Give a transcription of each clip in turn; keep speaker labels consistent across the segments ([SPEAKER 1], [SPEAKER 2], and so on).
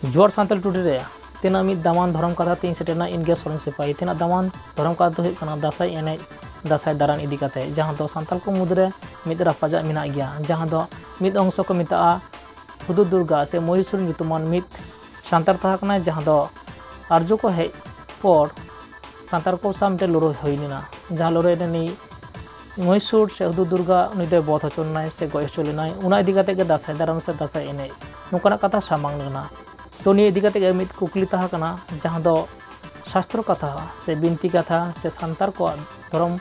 [SPEAKER 1] जोर सानताल टुडे रे तेना मिद दामान धर्म कथा तीन सेटेना इनगे सोरेन सिपाही तेना दामान धर्म कथा हुई कना दासाई एने दासाई दारान इदी काते जहां दो सानताल को मुद्रे मिद राफाजा मिना गया जहां दो मिद अंश को मिता हुदुद दुर्गा से महिषुर nyutuman मिद सानतार तहा कना जहां दो आर्जो को हेज पर सानतार को सामते लुरो होइना जहां लुरो ने महिषुर से हुदुद दुर्गा उनी दो बध हचोनाय से गय हचोलेनाय उना इदी काते के दासाई दाराम से दासाई एने नोकाना कथा सामांग लेना तो निये इदी काते मिद कुकली तहा कना जहां दो शास्त्र कथा से बिनती कथा से सानतार को धर्म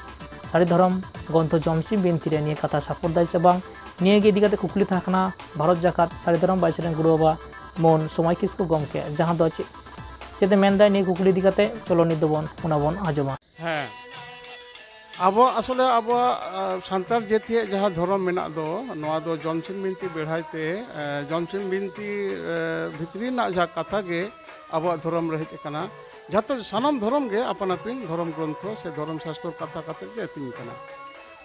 [SPEAKER 1] साड़ी धर्म ग्रंथ जमसिम बिनती रे निये कथा सापड़दाय से बांग निये गे इदी काते कुकली तहा कना भारत जाकात साड़ी धर्म बाइसरेन गुरु बाबा मन समाय किसको गमके जहां दो चेते मेनदाय निये कुकली इदी काते चलो नित दोबन उना बोन आजमा
[SPEAKER 2] हाँ अब आसले अब सानतार जातिया जहाँ धर्म मेना दो नवा दो जमसिम बिनती बेढ़ाइते जमसिम बिनती भितरी ना जहाँ कथा गे अब धर्म रहे कना जहाँ तो सानाम धर्म गे अपन अपिन धर्म ग्रंथ से धर्म शास्त्र कथा कते गे अतिन कना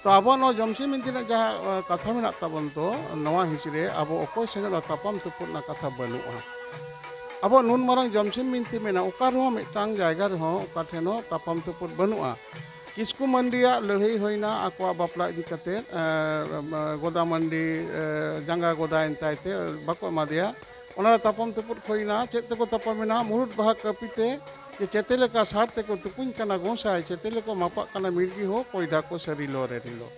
[SPEAKER 2] तो अब नो जमसिम बिनती ना जहाँ कथा मेना ताबन तो नवा हिचरे अब अकोय संगे तापाम तुपुर ना कथा बनुआ अब नुन मारंग जमसिम बिनती मेना ओका रहो मिटांग जायगा रहो ओका ठेनो तापाम तुपुर बनुआ किसकु मंडिया लड़ाई होइना आकवा बापला इदी कते गोदा मंडी जंगा गोदा एंताइते बाको एमादिया ओना तापाम तुपुर होइना चेत तको तापामेना मुरुद बाहा कपिते जे चेतेले का सार तको तुपुन कना गोसाय चेतेले को मापा कना मिर्गी हो कोइडा को सरिलो रेरिलो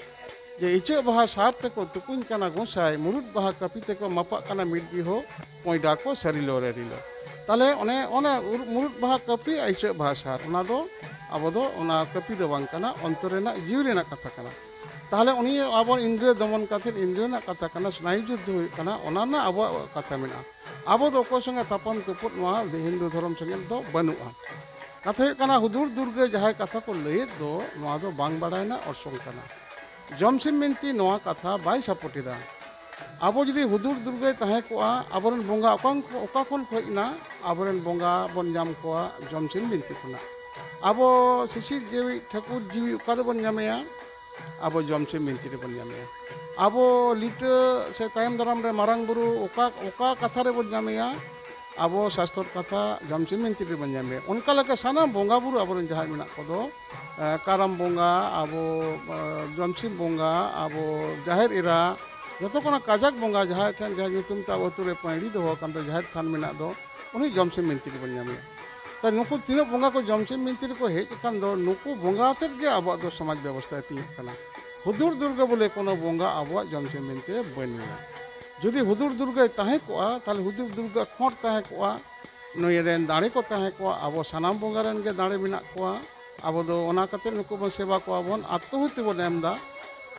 [SPEAKER 2] जे इचे बाहा सार तको तुपुन कना गोसाय मुरुद बाहा कपिते को मापा कना मिर्गी हो कोइडा को सरिलो रेरिलो ताले ओने ओने मुरुद बाहा कपि इचे बाहा सार ओना दो अब दो ओना कपि दो बांग कना अंतरेना जीव रेना कथा कना ताहले उनी अब इंद्रिय दमन काथे इंद्रिय ना कथा कना स्नायु युद्ध हुई कना ओना ना अब कथा मेना अब दो को संगे तापन तुपुत मा हिंदू धर्म संगे दो बनुआ कथा हुई कना हुदुर दुर्गे जहाय कथा को लय दो नवा दो बांग बाडायना अर्सों कना जमसिम बिनती नवा कथा बाय सपोर्टिदा अब जदि हुदुर दुर्गे तहे को आबरन बोंगा ओका खन खोइना आबरन बोंगा बन जाम को जमसिम बिनती खुना अब शिशिर जीवी ठाकुर जीवी ओकारे बन जामेया अब जमसिम बिनती रे बन जामेया अब लिट से तायम दाराम रे मारांग बुरु ओका कथा रे बन जामेया अब शास्त्र कथा जमसिम बिनती रे बन जामेया उनका लगे सानाम बोंगा बुरु आबरन जहाय मेना कोदो काराम बोंगा अब जमसिम बोंगा अब जाहिर इरा जतो कोना काजाक बोंगा जहाय ठन जहाय nyutum ता अतुरे पैड़ी दो कान तो जाहिर थान मेना दो उनी जमसिम बिनती रे बन जामेया तो नुकु तीनों बोंगा को जमसिम बिनती को हेज कान दो नुकु बोंगा तेज गे अब दो समाज व्यवस्था तीन कना हुदुर दुर्गा बोले कोनो बोंगा अब जमसिम बिनती रे बनिया जुदी हुदुर दुर्गा ताहे को ताले हुदुर दुर्गा खोट ताहे को नय रेन दाड़े को ताहे को अब सानाम बोंगा रेन गे दाड़े मेना को अब दो ओना कते नुकु बन सेवा को बन आत्महुति बन एमदा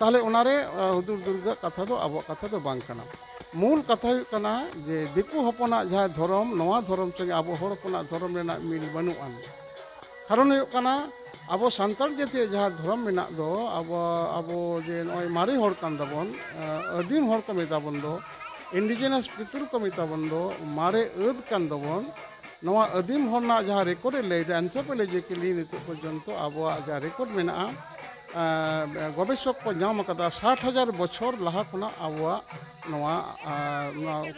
[SPEAKER 2] ताले ओनारे हुदुर दुर्गा कथा दो अब कथा दो बांग कना मूल कथा हुई कना जे दिकु हपना जहाँ धर्म नवा धर्म संगे अब हर हपना धर्म रेना मिल बनुआन कारण हुई कना अब सानतार जाति जहाँ धर्म मेना दो अब जे नय मारे हर कान दाबन आदिम हर को मेताबन दो इंडिजिनस पीपल को मेताबन दो मारे अद कान दाबन नवा आदिम हरना जहाँ रेकर्ड लैदा एंथ्रोपोलॉजिकली नित पर्यंत अब जहाँ रेकर्ड मेना गवेषक को नाम कदा 60,000 बछर लाहा खुना आबुआ नवा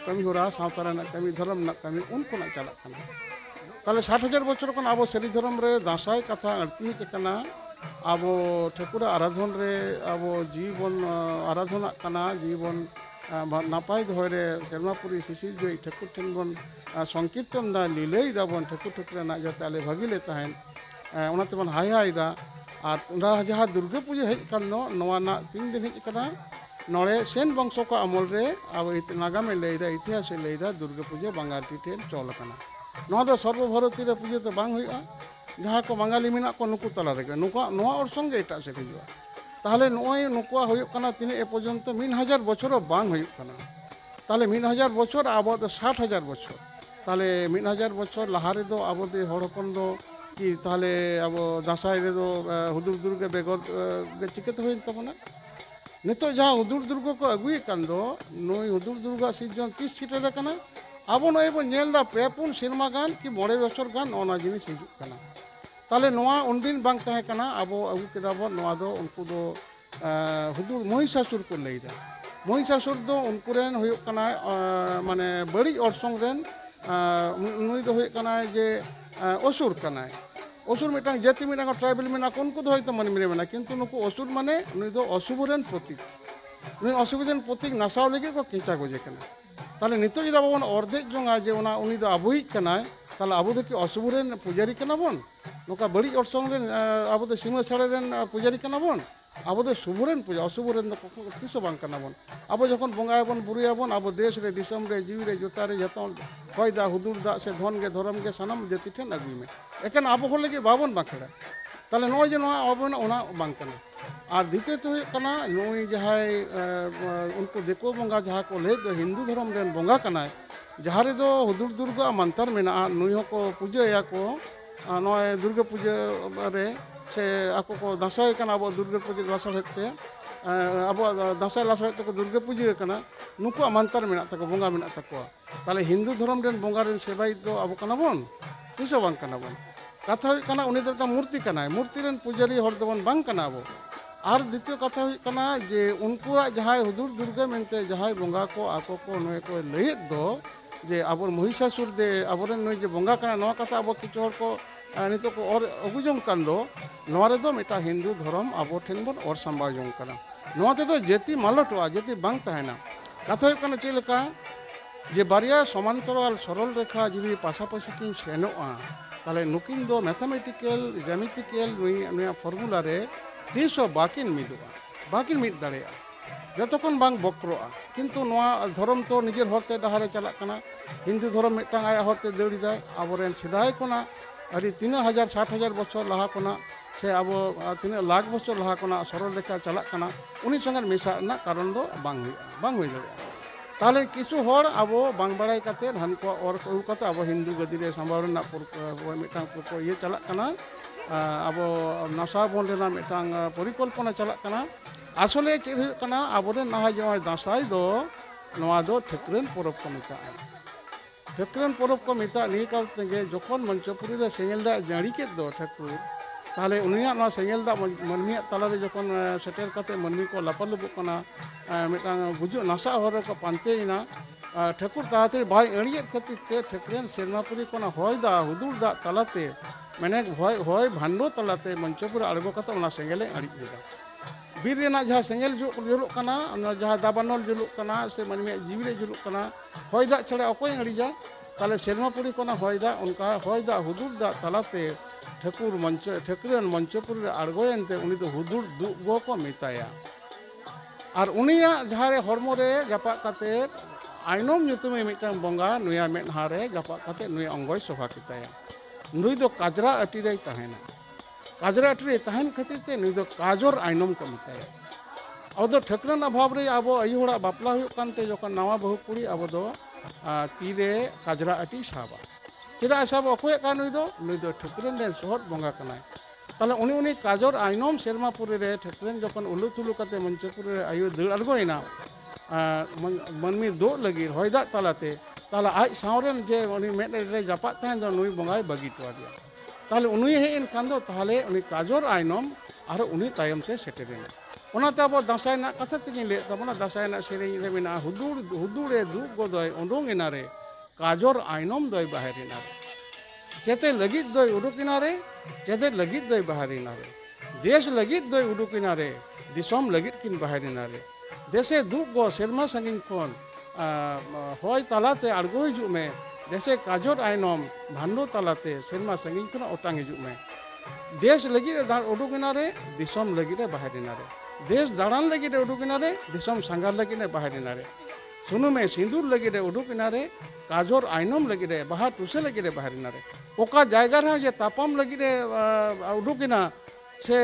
[SPEAKER 2] कमी होरा सावतारा ना कमी धर्म ना कमी उनको ना चला कना ताले 60,000 बछर कोन आबो सरी धर्म रे दासाय कथा अर्थी के कना आबो ठाकुर आराधन रे आबो जीवन आराधना कना जीवन नापाय धरे शर्मापुरी शिशिर जो ठाकुर ठेन बन संकीर्तन दा लीलई दा बन ठाकुर ठाकुर ना जाते आले भागी ले ताहेन ओनाते बन हाय हाय दा और जहाँ दुर्गा पूजा हेज कान दो नवा ना 3 दिन हेज कना नोड़े सेन वंश को अमल रे अब नागामे लैदा इतिहास लैदा दुर्गा पूजा बंगाली ठेन चल कना नवा दो सर्वभारतीय रे पूजा तो बांग हुआ जहाँ को बंगाली मेना को नुकु तला रे नुका नवा orसों गे एटा से हिजुआ ताहले नोय नुकुआ हुयुक कना तिने ए पर्यंत 1000 बछर बांग हुयुक कना ताहले 1000 बछर अब 60,000 बछर ताहले 1000 बछर लाहा रे दो अब दे हर हपन दो कि ताहले अब दासाय रे दो हुदुर दुर्गा बेगर चिकेत हुई तबना नितो जहाँ हुदुर दुर्गा को अगुई कान दो नोय हुदुर दुर्गा सीजन 30 सीटर कना अब नोय बो नेल दा पेपुन सिनेमा गान कि 9 बछर गान ओना जिनिस हिजुक कना ताहले नोआ उनदिन बांग तहे कना अब अगु केदा बो नोआ दो उनको दो हुदुर महिषासुर को लैदा महिषासुर दो उनको रेन हुयुक कना माने बड़ी orसों रेन नुई दो हुई कनाय जे असुर कनाय असुर मिटांग जाति मिटांग ट्राइबल मेना उनको दो होयतो मनमी रे मेना किंतु नुको असुर माने नुई दो अशुभरेन प्रतीक नुई अशुभरेन प्रतीक नासाव लगे को केचा गोजे कना ताले नितो जदा बाबन अर्धेक जोंगा जे उना उनी दो अबुई कनाय ताले अबो दो कि अशुभरेन पुजारी कना बोन नोका बड़ी अर्सोंग रेन अबो दो सीमा साड़े रेन पुजारी कना बोन अब दो शुभरेन पूजा अशुभरेन दो तीसो बांग कना बोन अब जखन बंगायाबन बुरुयाबन अब देश रे दिसम रे जीवी रे जोता रे जतो होय दा हुदुर दा से धन गे धर्म गे सनम जति ठेन अगुई में एकेन अब होले गे बाबन बाखड़ा ताले नय जे नोआ अब ओना बांग कना और द्वितीय तो कना नोई जहाय उनको देखो बंगा जहा को ले दो हिंदू धर्म रेन बंगा कना जहा रे दो हुदुर दुर्गा मंत्र मेना नुई को पूजा को नय दुर्गा पूजा रे से आको को दसाई कना अब दुर्गा पूजा लासड़ हेते अब दसाई लासड़ हेते को दुर्गा पूजा कना नुको मंत्र मेना तको बंगा मेना तको ताले हिंदू धर्म रेन बंगा रेन सेवाई दो अब कना बोन तिसो बांग कना बोन कथा कना उनी दो मूर्ति कना मूर्ति रेन पुजारी हर दबन बांग कना बो और द्वितीय कथा कना जे उनको जहाय हुदुर दुर्गा मेनते जहाय बंगा को आको को नय को लहित दो जे अब महिषासुर दे अबरेन नय जे बंगा कना नवा कथा अब किछु हर को नितो को और अगुजों कान दो नवा रे दो मिटा हिंदू धर्म अब ठेन बन और संभाजों कना नवा ते दो जेति मालटवा जेति बांग तहना कथा कना चेलका जे बारिया समांतराल सरल रेखा जुदी पासापासी किन सेनोआ ताले नुकिन दो मैथमेटिकल ज्यामितिकल नुई फॉर्मूला रे 300 बाकिन मिदुआ बाकिन मिद दाड़ेया जतखन बांग बक्रोआ किंतु नवा धर्म तो निजेर हरते डहारे चलाक कना हिंदू धर्म मिटांग आया हरते दौड़ीदाय आबोरेन सिदाय कोना अरे 3060 बछर लहा कोना से अब 3 लाख बछर लहा कोना सरल रेखा चलाक कना उनी संगे मेसा ना कारण दो बांग हुई दाड़ेया ताले किछु हर अब बांग बड़ाई काते हानको और अगु काते अब हिंदू गदी रे संभाव रेना मिटांग को ये चलाक कना अब नासा बन रेना मिटांग परिकल्पना चलाक कना आसले चेद हुई कना आबोरे नाहा जय दासाई दो नवा दो ठेकरेन परब को मेताआ ठेकरेन परब को मेता नहीं कालते जखन मंचपुरी रे सेंगेल दा जाड़ी के दो ठकुर ताले उनिया ना सेंगेल दा मनमिया ताला रे जखन सेटेर काते मनमी को लापालुबु कना मिटांग गुजु नासा हर को पांतेइना ठकुर ताते भाई अड़ियत खातिर ते ठेकरेन सेरमापुरी कोना होय दा हुदुर दा तालाते माने होय भांडो तालाते मंचपुर आड़गो काते ओना सेंगेले अड़ी लेदा बीर रेना जहाँ सेंगेल जुलुक कना जहाँ दाबानल जुलुक कना से मनमिया जीवी रे जुलुक कना होय दा छड़ा अकोय अड़ीजा ताले सेरमापुरी कोना होय दा उनका होय दा हुदुर दा तालाते ठकुर मंच ठकुरन मंचपुर रे आड़गोयनते उनी दो हुदुर दुगो को मेताया और उनिया जहाँ रे हरमो रे जापा काते आइनम nyutume मिटांग बंगा नुया मेनहा रे जापा काते नुय अंगय सभा किताया नुई दो काजरा अटी रे तहना काजरा अटी रे तहन खातिर ते नुई दो काजर आइनम को मेताया अब दो ठकुरन अभाव रे अब अयु होड़ा बापला हुई कानते जखन नवा बहु कुड़ी अब दो तीरे काजरा अटी साबा चेदा साब अकोय का नुई दो ठकुरन रे सोहर बंगा कनाय ताले उनी काजर आइनम सेरमापुरी रे ठकुरन जखन उलु तुलु काते मंचपुरी रे आयु दड़ अड़गोयना मनमी दो लगी होयदा तालाते ताला आज सावरेन जे उनी मेड रे जापा तहन दो नुई बंगाय बगी टवा दिया ताले उनी हेन कान दो ताले उनी काजर आइनम आर उनी तायमते सेटेरेना ओनाते अब दासाय ना कथा तिगिन ले तबना दासाय ना सेरेኝ रे मेना हुदुड़े दुग गोदय उडुंगिना रे काजर आइनम दय बाहेरिना रे चेते लगित दय उडुकिना रे चेते लगित दय बाहेरिना रे देश लगित दय उडुकिना रे दिसम लगित किन बाहेरिना रे देशे दुग गो सेरमा संगिन कोन होय तालाते आड़गो हिजुग में देशे काजर आइनम भांडो तालाते सेरमा संगिन कोन ओटांग हिजुग में देश लगित उडुकिना रे दिसम लगित रे बाहेरिना रे देश दाड़ान लगित रे उडुकिना रे दिसम सांगार लगित रे बाहेरिना रे सुनुमे सिंदूर लगित रे उडुकिना रे काजर आइनम लगित रे बाहा टुसे लगित रे बाहेरिना रे ओका जायगा रे जे तापाम लगित रे उडुकिना से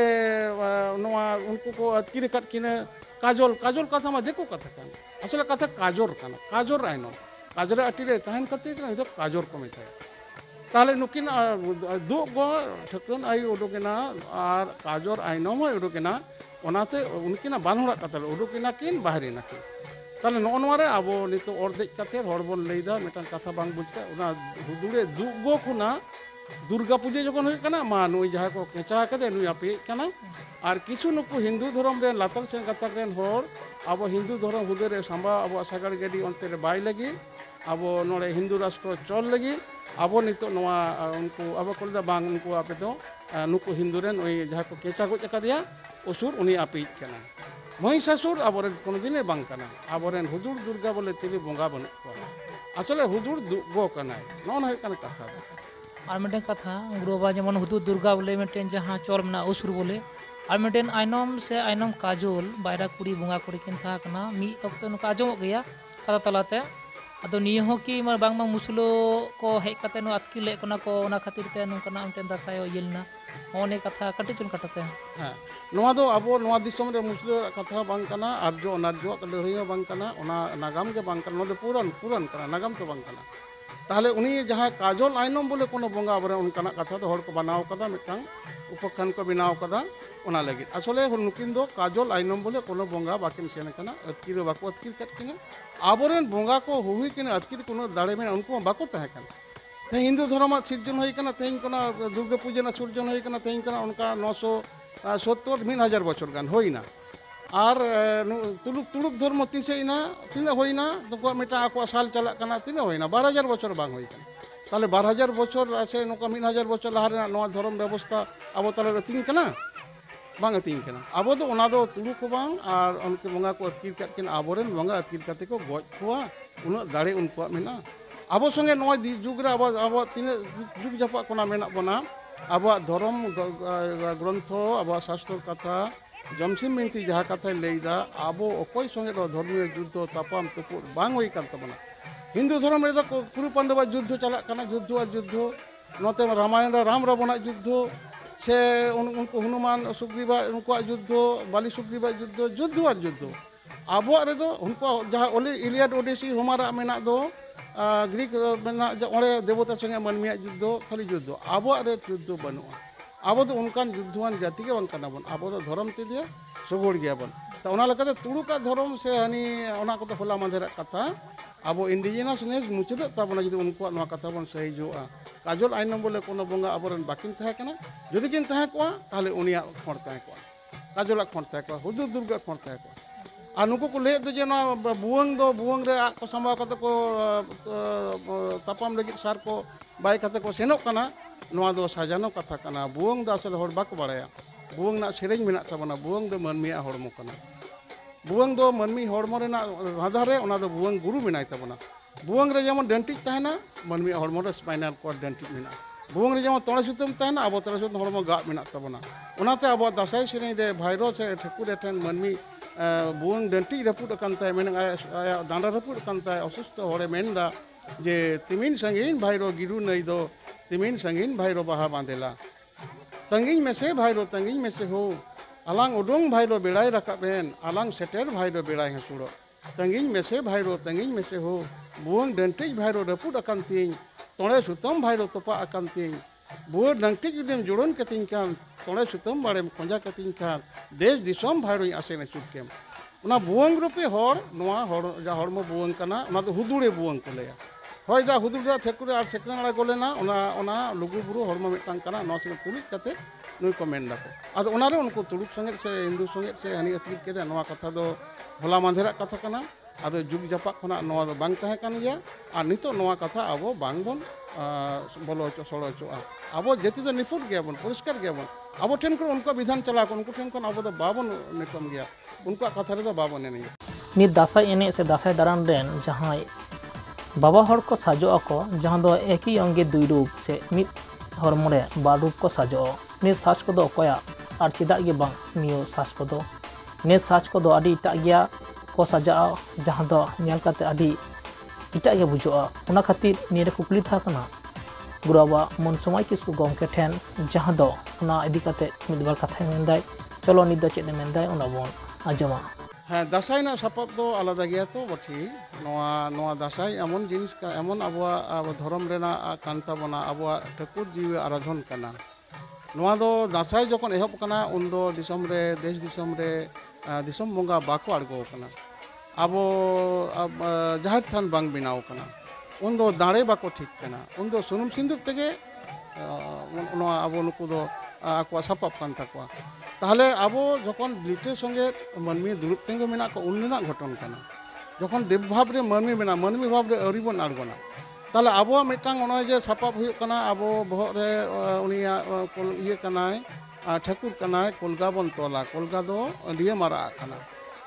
[SPEAKER 2] नोआ उनको को अतकिरे कट किने काजल काजल कथा मा देखो कथा कान असले कथा काजर काना काजर आइनम काजर अटी रे तहन कते तो काजर को मेता ताले नुकिन दो गो ठकुरन आई उडुकिना और काजर आइनम उडुकिना ओनाते उनकिना बानहरा कथा उडुकिना किन बाहरिना किन ताले नोनवारे आबो नितो अर्धेक काते हर बन लैदा मेटान कथा बांग बुझका ओना हुदुड़े दुगो खुना दुर्गा पूजा जखन हुई कना मा नुई जहाँ को केचा कदे नुई आपे कना और किछु नुकु हिंदू धर्म रे लातर सेन कथा रेन होर अब हिंदू धर्म हुदे रे सांबा अब सागार गाड़ी अंते रे बाय लगी abo nore Hindu rastro chol lagi abo nito noa unku abo ko da bang unku ape do nuku Hindu ren oi jaha ko kecha goj akadiya usur uni apeit kana Mahishasur aboren kono dine bang kana aboren hudur Durga bole tili bonga banu ko asole hudur go kana non hoy kana katha
[SPEAKER 3] और मिटेन कथा गुरु बाबा जेमन हुदू दुर्गा बोले मिटेन जहाँ चोल मना उसुर बोले और मिटेन आइनम से आइनम काजोल बायरा कुड़ी बुंगा कुड़ी किन था कना मी अक्तो नुका आजमो गया कथा तलाते अदो नियो हो कि मर बांग बांग मुसलो को हेक कते नु अतकी ले कना को ओना खातिर ते नु कना मिटेन दासायो येलना ओने कथा कटि चुन कटते
[SPEAKER 2] हाँ नोआ दो अबो नोआ दिसम रे मुसलो कथा बांग कना आर्जो अनार्जो लड़ाई बांग कना ओना नागाम के बांग कना नो पुरन कना नागाम तो बांग कना ताहले उनी जहाँ काजल आइनम बोले कोनो बोंगा बरे उनकाना कथा तो हड़ को बनाव कदा मिटांग उपखान को बनाव कदा ओना लगी असले नुकिन दो काजल आइनम बोले कोनो बोंगा बाकिन सेन कना अतकिर बाको अतकिर कट किना आबोरेन बोंगा को हुई किना अतकिर कोनो दाड़े में उनको बाको तहे कना ते हिंदू धर्म सिर्जन होई कना तेन कना दुर्गा पूजा ना सिर्जन होई कना तेन कना उनका 970 1000 बछर गान होइना और तुलुक धर्म तीसेना तीना होइना नुको मिटा आको साल चला कना तीना होइना 12000 बछर बांग होई कना ताले 12000 बछर आसे नुको 1000 बछर लहार नवा धर्म व्यवस्था अब ताले तीन कना बांग तीन कना अब दो ओना दो तुलुक बांग और उनके मंगा को अतकिर कट किन आबोरेन मंगा अतकिर कते को गज खोआ उन दाड़े उनको मेना अब संगे नवा जुग रे अब तीन जुग जपा कोना मेना बना अब धर्म ग्रंथ अब शास्त्र कथा जमसिम बिनती जहाँ कथा लैदा आबो अकोय संगे धर्मीय युद्ध तापाम तुपुर बांग होई कान तबना हिंदू धर्म रे कुरु पांडवा युद्ध चला कना युद्ध और युद्ध नोते रामायण राम रावण युद्ध से उनको हनुमान सुग्रीवा उनको युद्ध बाली सुग्रीवा युद्ध और युद्ध आबो रे दो उनको जहाँ ओली इलियाड ओडिसी होमारा मेना दो ग्रीक मेना ओले देवता संगे मनमिया युद्ध खाली युद्ध आबो रे युद्ध बनुआ अब तो उनकान युद्धवान जाति के बन बन अब तो धर्म ते दिया सगोड़ गया बन तो ओना लकते तुड़ुका धर्म से हनी ओना को तो होला मांधेरा कथा अब इंडिजिनस नेस मुचद ताबना जदि उनको नवा कथा बन सही जोआ काजल आइनम बोले कोनो बोंगा अबरन बाकिन तहे कना जदि किन तहे कोआ ताले उनिया खोर तहे कोआ काजल खोर तहे कोआ हुदु दुर्गा खोर तहे कोआ आ नुको को ले दो जेना बुवंग रे आ को संभा कते को तापाम लगी सार को बाय कते को सेनो कना नवा दो साजानो कथा कना बुवंग दा असल हर बाको बाड़ाया बुवंग ना सेरेज मेना तबना बुवंग दो मनमिया हड़मो कना बुवंग दो मनमी हड़मो रेना राधा रे ओना दो बुवंग गुरु मेनाय तबना बुवंग रे जेमन डंटी तहना मनमी हड़मो रे स्पाइनल कॉर्ड डंटी मेना बुवंग रे जेमन तोड़े सुतम तहना अब तोड़े सुतम हड़मो गा मेना तबना ओनाते अब दासाई सेरेज रे भाइरो से ठकुर एठन मनमी बुवंग डंटी रपुट कानताय मेन आया डांडा रपुट कानताय असुस्थ हड़े मेनदा जे तिमिन संगीन भाइरो गिरु नई दो तिमिन संगीन भाइरो बाहा बांधेला तंगिन में से भाइरो तंगिन में से हो अलांग उडोंग भाइरो बेड़ाई रकाबेन अलांग सेटेर भाइरो बेड़ाई हसुड़ो तंगिन में से भाइरो तंगिन में से हो बुवंग डंटिज भाइरो रपुट अकान तीन तोड़े सुतम भाइरो तोपा अकान तीन बुवंग डंटिज जुदिम जुड़न कतिन कान तोड़े सुतम बाड़े खोंजा कतिन कान देश दिसोम भाइरो आसेन सुटकेम उना बुवंग रूपे हर नोआ हर जा हरमो बुवंग कना उना तो हुदुड़े बुवंग को लेया होय दा हुदुड़ दा ठेकुरे आर सेकरांगड़ा गोलेना ओना लुगु बुरु हरमो मिटांग कना नो संगे तुलुक कते नुई को मेन दाको आदो ओना रे उनको तुलुक संगे से हिंदू संगे से हनी अतकिर केदा नोआ कथा दो होला मांधेरा कथा कना आदो जुग जपा खना नोआ दो बांग तहे कान गया आ नितो नोआ कथा आबो बांग बोन बोलो चो सड़ो चो आबो जेति दो निफुट गया बोन परिष्कार गया बोन आबो ठेन को उनको विधान चला को उनको ठेन को आबो दो बाबन निकम गया उनको कथा रे दो बाबन नहीं
[SPEAKER 1] मित दासाई एने से दासाई दारान रेन जहाँ बाबा हड़ को साजो आको जहाँ दो एक ही अंगे दुई रूप से मित हरमो रे बार रूप को साजो ने साज को दो कोया और चिदा गे बांग नियो साज को दो ने साज को दो आदि इटा गया को साजा जहाँ दो नेल काते आदि इटा गे बुझोआ उना खातिर निरे कुकली था कना गुरुबा मन समय किसु गमके ठेन जहाँ दो उना इदी काते मिद बार कथा मेनदाय चलो निद चेद मेनदाय उना बोन आजमा
[SPEAKER 2] हाँ दासाई ना सपब दो आलादा गया तो बठी नोआ दासाई एमन जिनिस का एमन अब धर्म रेना कांता बना अब ठाकुर जीव आराधन कना नोआ दो दासाई जखन एहब कना उन दो दिसम रे देश दिसम रे दिसम बंगा बाको आड़गो कना अब जाहिर थान बांग बिनाव कना उन दो दाड़े बाको ठीक कना उन दो सुनुम सिंदूर तेगे अब नुकु दो आको सपब कान ताकोआ ताहले अब जखन ब्रिटिश संगे मनमी दुरुब तेंगो मेना को उन्ना घटन कना जखन देव भाव रे मानमी मेना मानमी भाव रे अरी बन आड़गोना ताले आबो मिटांग ओना जे सापाब हुयुग कना आबो बहग रे उनिया इये कनाय ठाकुर कनाय कोलगा बन तोला कोलगा दो लिये मारा कना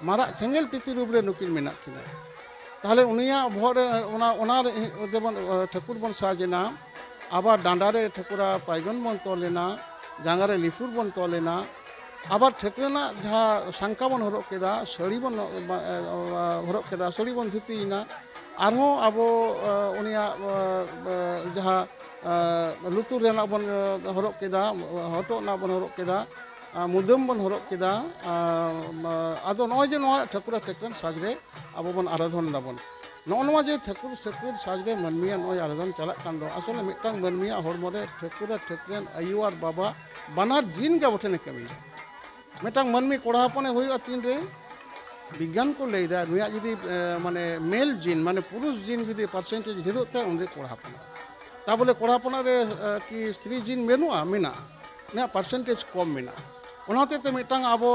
[SPEAKER 2] मारा सेंगेल तिथि रूप रे नुकिन मेना किना ताहले उनिया बहग रे ओना जेबन ठाकुर बन साजेना आबार डांडा रे ठाकुरा पायगन बन तोलेना जांगा रे लिफुर बन तोलेना आबार ठाकुरना जहाँ सांका बन हरक केदा साड़ी बन हरक केदा साड़ी बन धुतिना आरो आबो उनिया जहाँ लुतुर रेना बन हरक केदा हटो ना बन हरक केदा मुदम बन हरक केदा आदो नय जे नय ठाकुरा ठाकुरन साजरे आबो बन आराधन दाबन नोआ जे ठाकुर ठाकुर साजरे मनमिया नय आराधन चलाक कान दो असले मिटांग मनमिया हरमो रे ठाकुरा ठाकुरन आयु आर बाबा बानार जिन गे बठेने कमी मिटांग मनमी कोड़ा हपने हुआ तीन रे विज्ञान को लैदा नुया जुदी माने मेल जिन माने पुरुष जिन जुदी परसेंटेज ढेरोते उनरे कोड़ा हपना ता बोले कोड़ा हपना रे कि स्त्री जिन मेनुआ मेना ना परसेंटेज कम मेना ओनाते ते मिटांग आबो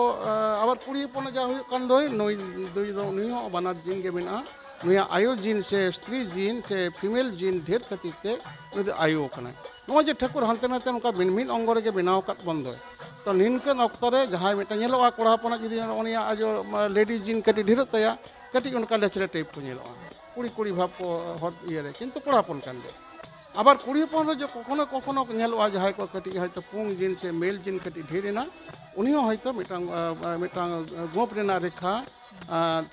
[SPEAKER 2] आबार कुड़ी हपना जा हुई कान दोय नई दुई दो नुई हो बानार जिन गे मेना नुया आयो जिन से स्त्री जिन से फीमेल जिन ढेर खातिर ते नुई आयो कना नो जे ठाकुर हानते नाते उनका मिन अंग रे बनाव काट बंदो तो निनकन अक्तरे जहाँ मिटा नेलोआ कोड़ा हपना जुदी उनिया आजो लेडीज जिन कटी ढेर तया कटी उनका लेचरे टाइप को नेलोआ कुड़ी कुड़ी भाव को हर इये रे किंतु कोड़ा हपन कान दे आबार कुड़ी हपन रे जो कखनो कखनो नेलोआ जहाँ को कटी हयतो पुंग जिन से मेल जिन कटी ढेरेना उनियो हयतो मिटांग गोप रेना रेखा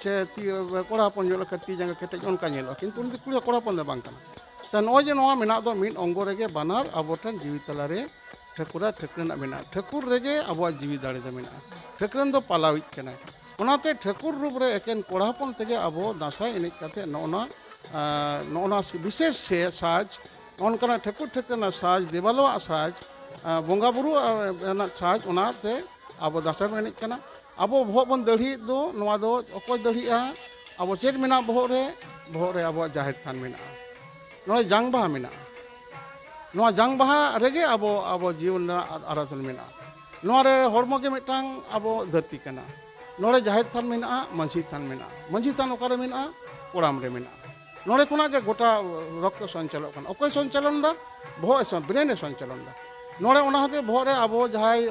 [SPEAKER 2] से ती कोड़ा हपन जो कटी जंगा कटे उनका नेलोआ किंतु उन कुड़ी कोड़ा हपन दे बांग काना ता नय जे नोआ मेना दो मिन अंग रेगे बानार आबोठन जीवी तला रे ठाकुरा ठाकुरना मेना ठाकुर रेगे आबो जीवी दाड़े दो मेना ठाकुरन दो पालाविज कना ओनाते ठाकुर रूप रे एकेन कोड़ा हपन तेगे आबो दासाय एनेज काते नोना विशेष से साज ओनकाना ठाकुर ठाकुरना साज देवालवा साज बोंगा बुरु साज ओनाते आबो दासाय एनेज कना आबो भोग बन दढ़ी दो नोआ दो अकोय दढ़ीआ आबो चेद मेना भोग रे आबो जाहिर थान मेना नोय जांग बाहा मेना नोआ जांग बाहा रेगे आबो जीवन आराधन मेना नोआ रे हरमो के मिटांग आबो धरती कना नोड़े जाहिर थान मेना मंझी थान ओकारे मेना कोड़ाम रे मेना नोड़े कोना के गोटा रक्त संचालन कना ओकय संचालन दा भो ब्रेन संचालन दा नोड़े ओना हते भो रे आबो जहाय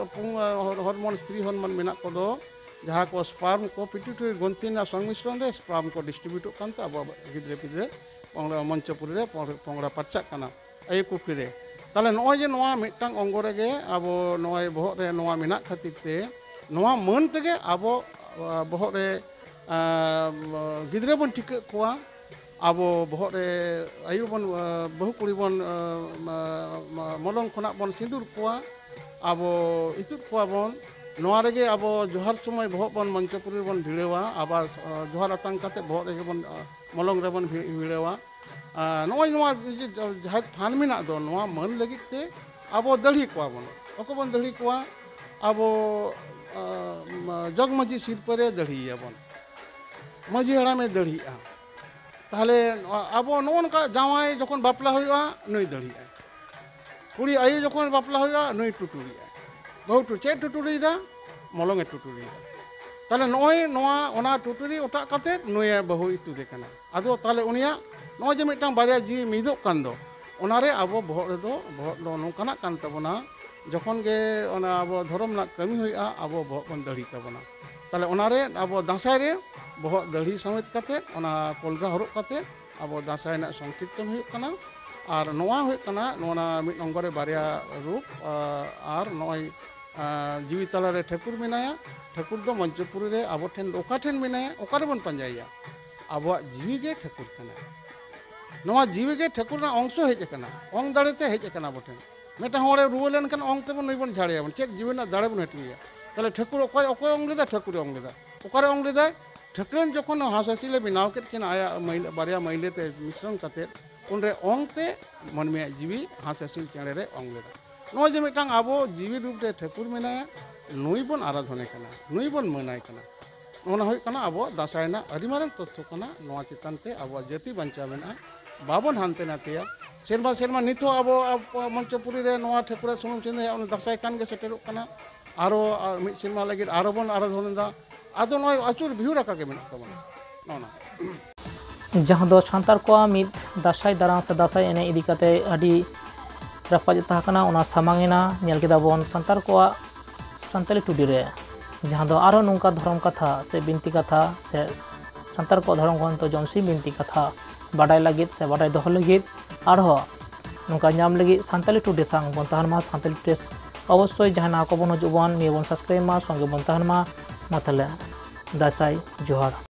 [SPEAKER 2] हरमोन स्त्री हरमोन मेना को जहाँ को स्पार्म को पिट्यूटरी ग्रंथिना संमिश्रण रे स्पार्म को डिस्ट्रीब्यूट कानते आबो गिद्रे पिद्रे मंचपुरी रे पोंगड़ा परचा कना आय कुकिरे ताले नय जे नोआ मिटांग अंग रेगे आबो नय बहग रे नोआ मेना खातिर ते नोआ मन तेगे आबो बहग रे गिद्रे बन टिका कोआ आबो बहग रे आयु बन बहु कुड़ी बन मलंग खना बन सिंदूर कोआ आबो इतुर कोआ बन नोआ रेगे आबो जोहार समय बहग बन मंचपुरी बन भिड़ेवा आबार जोहार आतांग काते बहग रेगे बन मलंग रे बन भिड़ेवा नोय नोआ जहाँ थान मेना दो नोआ मन लगित ते आबो दढ़ी कोआ बन ओको बन दढ़ी कोआ आबो जगमजी सिर परे दढ़ीया बन मजी हड़ामे दढ़ीआ ताहले आबो नोनका जावाय जखन बापला हुआ नई दढ़ीआ कुड़ी आयु जखन बापला हुआ नई टुटुरिया बहु चे टुटुरीदा मलंगे टुटुरीदा ताहले नोय नोआ ओना टुटुरी ओटा काते नोय बहु इतु दे कना आदो ताहले उनिया नोय जे मिटांग बारिया जी मिदोग कान दो ओनारे आबो बहग रे दो नोंकाना कान तबना जखन गे ओना आबो धर्म ना कमी हुआ आबो बहग बन दढ़ी तबना ताहले ओनारे आबो दासाय रे बहग दढ़ी समेत काते ओना कोलगा हरक काते आबो दासाय ना संकीर्तन हुयुग कना आर नोआ हुयुग कना नोना मिद अंग रे बारिया रूप आर नोय जीवी तला रे ठाकुर मेनाया ठाकुर दो मंचपुरी रे आबो ठेन ओका ठेन मेनाया ओकारे बन पंजाया आबो जीवी गे ठाकुर कना नोआ जीवी गे ठाकुर ना अंश हेज कना अंग दाड़े ते हेज कना बोठेन मेटा होड़े रुआ लेन कन अंग तेबन नई बन झाड़िया बन चेक जीवन ना दाड़े बन हटिया ताले ठाकुर ओकय अंग लेदा ठाकुर अंग लेदा ओकारे अंग लेदा ठाकुरन जखन हासासिले बनाव केट किन आया बारिया महिले ते मिश्रण काते उनरे अंग ते मनमिया जीवी हासासिल चेड़े रे अंग लेदा नोय जे मिटांग आबो जीवी रूप रे ठाकुर मेनाया नुई बन आराधने कना नुई बन मनाय कना नोना हुई कना आबो दासाय ना अरि मारंग तथ्य कना नोआ चितान ते आबो जाति बंचा मेना बाबन हानते नातेया सेरमा सेरमा निथो आबो मंचपुरी रे नोआ ठाकुरा सुनुम सिंधे उन दासाय कान गे सेटेरो कना आरो मिद सेरमा लगिद आरो बन आराधना दा आदो नोय अचुर भिउ राका गे मेना तबना
[SPEAKER 1] जहाँ दो सान्तार को मिद दासाई दारां से दासाई एने इदी काते अडी राफाज ताकना ओना सामांगेना नेल केदा बोन सान्तार को सान्ताली टुडी रे जहाँ दो आरो नुंका धर्म कथा से बिनती कथा से सान्तार को धर्म ग्रंथ जॉनसिन बिनती कथा बाडाय लगित से बाडाय दोहो लगित आरो नुंका नाम लगित सान्ताली टुडी सांग बोन तहन मा सान्ताली प्रेस अवश्य जहाँ ना को बोन हजूबन निये बोन सब्सक्राइब मा संगे बोन तहन मा थाले दासाई जोहार।